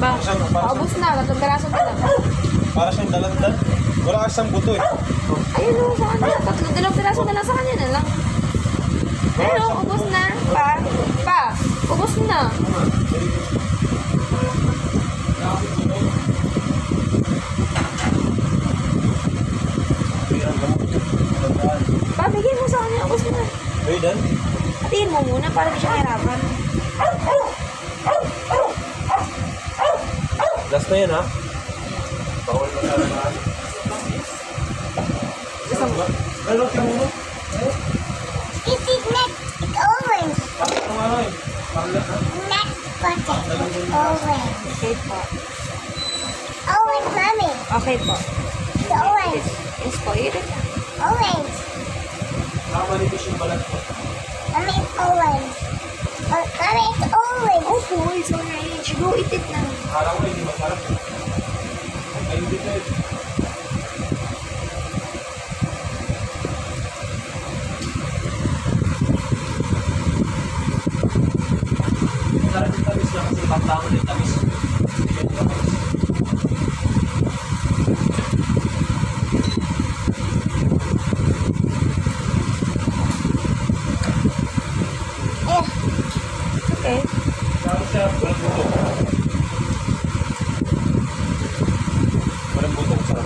Ma, paubos na. 3 piraso na lang. Para siyang dalandan. Wala kasang buto eh. Ayun o, sa kanya. 2 piraso na lang sa kanya na lang. Ayun o, ubos na. Pa, ubos na. Pa, bigyan mo sa kanya. Ubos na. Wait, Dan. Hatiin mo muna para di siya mahirapan. Last na yan, ha? Bawal mo na naman. Ano, tinuno? It is next. It's orange. Ano nga eh? Parlat, ha? Next bucket. Orange. Okay po. Orange, mommy. Okay po. It's orange. Yes po, yun na. Orange. Nakamanipis yung balat ko. Mommy, it's orange. Mommy, it's orange. Opo, it's orange. Go eat it na. Akala ko hindi masarap. Ayun dito eh. Masarap yung tamis niya kasi baklangan yung tamis. Okay. Tapos siya, walang buto. Walang buto, sarap.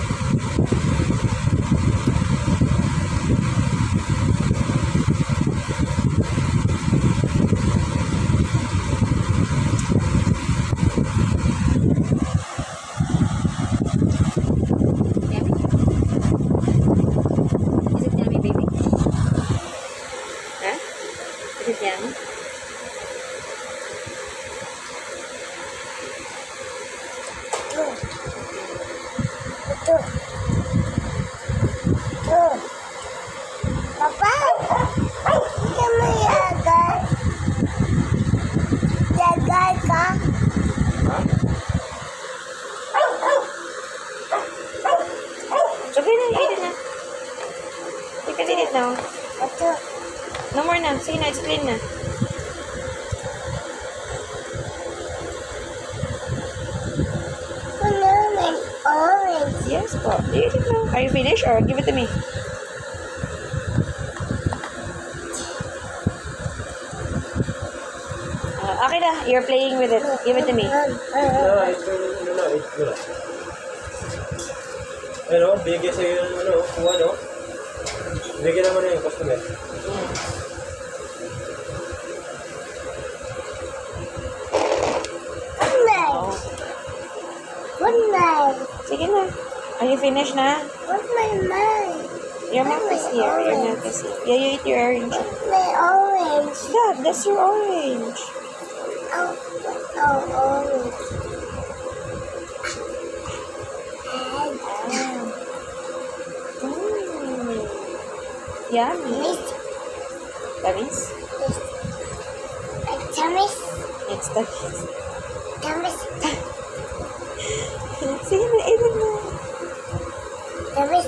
Yummy? Is it yummy, baby? Huh? Is it yummy? Ito. Ito. Papa, hindi mo yagal. Yagal ka? Okay na, eat it na. You can eat it now. Ito. No more na. Sige na, it's clean na. Lemon, orange. Yes po. You eat it now. Are you finished or give it to me? Okay na. You're playing with it. Give it to me. Ano, bigyan sa'yo ng ano, kung ano. Bigyan naman na yung customer. Good night. Oh. Good night. Sige na. Are you finished na? What's my mind? Your mouth is here. Your mouth is here. Yeah, you eat your orange. What's my orange? Yeah, that's your orange. Oh, orange. Yummy. Miss, Tamis? Thomas, It's tamis. Thomas, Sige na, eat it na. Thomas.